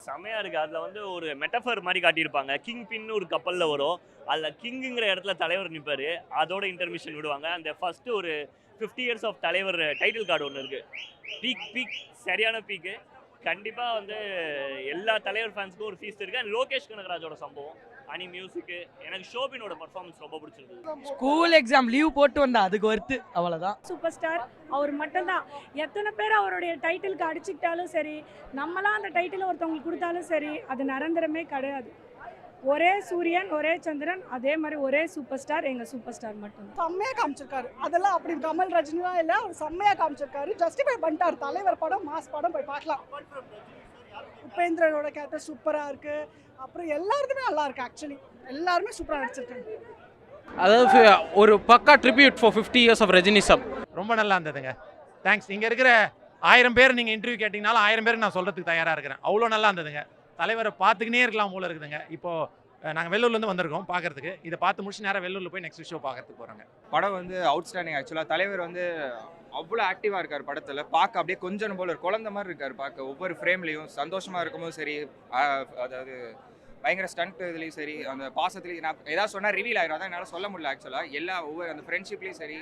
செமையா இருக்கு. அதுல வந்து ஒரு மெட்டஃபர் மாரி காட்டியிருப்பாங்க. கிங் பின்னு ஒரு கப்பல்ல வரும். அதுல கிங்குங்கிற இடத்துல தலைவர் நிப்பாரு. அதோட இன்டர்மிஷன் விடுவாங்க. அந்த ஃபர்ஸ்ட் ஒரு 50 இயர்ஸ் ஆஃப் தலைவர் டைட்டில் கார்டு ஒண்ணு இருக்கு. பீக் சரியான பீக்கு. கண்டிப்பா வந்து எல்லா தலைவர் ஃபேன்ஸ்க்கும் ஒரு ஃபீஸ்ட் இருக்கு. அண்ட் லோகேஷ் கனகராஜோட சம்பவம், அனி மியூசிக், எனக்கு ஷோபினோட பெர்ஃபார்மன்ஸ் ரொம்ப பிடிச்சிருந்தது. ஸ்கூல் எக்ஸாம் லீவ் போட்டு வந்தா அதுக்கு ஒர்த்து அவ்வளவுதான். சூப்பர் ஸ்டார் அவர் மட்டும்தான். எத்தனை பேர் அவருடைய டைட்டிலுக்கு அடிச்சுக்கிட்டாலும் சரி, நம்மளாம் அந்த டைட்டில் ஒருத்தவங்களுக்கு கொடுத்தாலும் சரி, அது நிரந்தரமே கிடையாது. ஒரே சூரியன், ஒரே சந்திரன், அதே மாதிரி ஒரே சூப்பர் ஸ்டார், எங்க சூப்பர் ஸ்டார் மட்டும். செம்மையா காமிச்சிருக்காரு. அதெல்லாம் அப்படி கமல் ரஜினிலாம் இல்லை, அவர் செம்மையா காமிச்சிருக்காரு. ஜஸ்டிஃபை பண்ணிட்டார். தலைவர் படம், மாஸ் படம் போய் பார்க்கலாம். உபேந்திரனோட கேரக்டர் சூப்பரா இருக்கு. அப்புறம் எல்லாருக்குமே நல்லா இருக்கு. ஆக்சுவலி எல்லாருமே சூப்பரா நடிச்சிருக்காங்க. அதாவது ஒரு பக்கா tribute for 50 years of Rajinism. ரொம்ப நல்லா இருந்ததுங்க. தேங்க்ஸ். இங்கே இருக்கிற 1000 பேர் நீங்கள் இன்டர்வியூ கேட்டிங்கனாலும் 1000 பேருக்கு நான் சொல்கிறதுக்கு தயாராக இருக்கிறேன். அவ்வளோ நல்லா இருந்ததுங்க. தலைவரை பார்த்துக்கினே இருக்கலாம் போல இருக்குதுங்க. இப்போது நாங்கள் வெள்ளூர்லேருந்து வந்திருக்கோம் பார்க்கறதுக்கு. இதை பார்த்து முடிச்சு நேராக வெள்ளூரில் போய் நெக்ஸ்ட் ஷோ பார்க்கறதுக்கு போகிறாங்க. படம் வந்து அவுட்ஸ்டாண்டிங். ஆக்சுவலாக தலைவர் வந்து அவ்வளோ ஆக்டிவாக இருக்கார் படத்தில். பார்க்க அப்படியே கொஞ்சம் போல ஒரு குழந்தை மாதிரி இருக்கார் பார்க்க. ஒவ்வொரு ஃப்ரேம்லேயும் சந்தோஷமாக இருக்கும்போது சரி, அதாவது பயங்கர ஸ்டண்ட் இதுலேயும் சரி, அந்த பாசத்துலேயும் நான் ஏதாவது சொன்னால் ரிவீல் ஆயிரும். அதான் என்னால் சொல்ல முடியல. ஆக்சுவலாக ஒவ்வொரு அந்த ஃப்ரெண்ட்ஷிப்லேயும் சரி,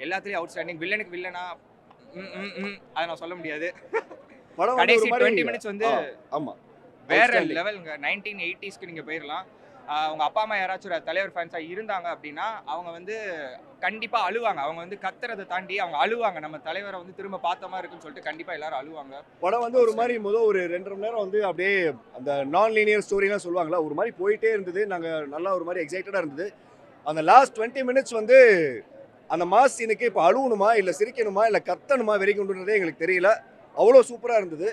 எல்லாத்துலேயும் அவுட்ஸ்டாண்டிங். வில்லனுக்கு வில்லனா அதை நான் சொல்ல முடியாது. கடைசி 20 மினிட்ஸ் வந்து வேற லெவலுங்க. 1980ஸ்க்கு நீங்கள் போயிடலாம். அவங்க அப்பா அம்மா யாராச்சும் தலைவர் ஃபேன்ஸாக இருந்தாங்க அப்படின்னா அவங்க வந்து கண்டிப்பாக அழுவாங்க. அவங்க வந்து கத்துறதை தாண்டி அவங்க அழுவாங்க. நம்ம தலைவரை வந்து திரும்ப பார்த்த மாதிரி இருக்குன்னு சொல்லிட்டு கண்டிப்பாக எல்லாரும் அழுவாங்க. படம் வந்து ஒரு மாதிரி ஒரு 2.5 மணி நேரம் வந்து அப்படியே அந்த நான் லீனியர் ஸ்டோரிலாம் சொல்லுவாங்களா, ஒரு மாதிரி போயிட்டே இருந்தது. நாங்கள் நல்லா ஒரு மாதிரி எக்ஸைட்டடாக இருந்தது. அந்த லாஸ்ட் 20 மினிட்ஸ் வந்து அந்த மாஸ் சீனுக்கு இப்போ அழுவணுமா இல்லை சிரிக்கணுமா இல்லை கத்தணுமா வெறிக்கொண்டுன்றதே எங்களுக்கு தெரியல. அவ்வளோ சூப்பராக இருந்தது.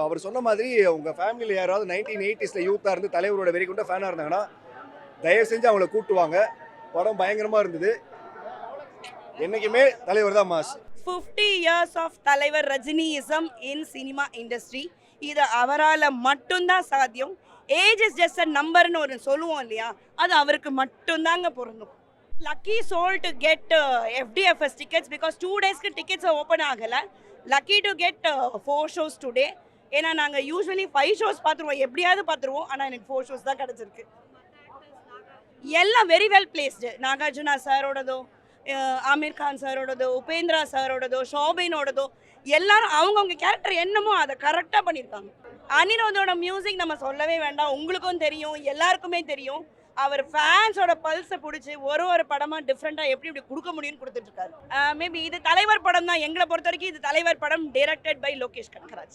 அவர் சொன்ன மாதிரி உங்கள் ஃபேமிலியில் யாராவது 1980ஸ்ல யூத்தாக இருந்து தலைவரோட வெறிக்கொண்ட ஃபேனாக இருந்தாங்கன்னா தயவு செஞ்சு அவங்கள கூட்டுவாங்க. படம் பயங்கரமாக இருந்தது. என்னைக்குமே தலைவர் தான் மாஸ். 50 இயர்ஸ் ஆஃப் தலைவர் ரஜினியிசம் இன் சினிமா இண்டஸ்ட்ரி. இது அவரால் மட்டும்தான் சாத்தியம். ஏஜ் இஸ் ஜஸ்ட் அ நம்பர்னு ஒரு சொல்லுவோம் இல்லையா, அது அவருக்கு மட்டும்தாங்க பொருந்தும். Lucky soul to get FDFS tickets because 2 daysக்கு டிக்கெட்ஸ் ஓப்பன் ஆகலை. Lucky to get 4 shows today. ஏன்னா நாங்கள் யூஸ்வலி 5 shows பார்த்துருவோம், எப்படியாவது பார்த்துருவோம். ஆனால் எனக்கு 4 shows தான் கிடச்சிருக்கு. எல்லாம் வெரி வெல் பிளேஸ்டு. நாகார்ஜுனா சாரோடதோ, ஆமீர் கான் சாரோடதோ, உபேந்திரா சாரோடதோ, ஷோபினோடதோ, எல்லாரும் அவங்கவுங்க கேரக்டர் என்னமோ அதை கரெக்டாக பண்ணியிருக்காங்க. அனிருத்தோட மியூசிக் நம்ம சொல்லவே வேண்டாம், உங்களுக்கும் தெரியும், எல்லாருக்குமே தெரியும். அவர் ஃபேன்ஸோட பல்ஸை பிடிச்சி ஒரு படமாக டிஃப்ரெண்ட்டாக எப்படி கொடுக்க முடியும்னு கொடுத்துட்ருக்காரு. மேபி இது தலைவர் படம் தான். எங்களை பொறுத்த வரைக்கும் இது தலைவர் படம், டைரக்டட் பை லோகேஷ் கனகராஜ்.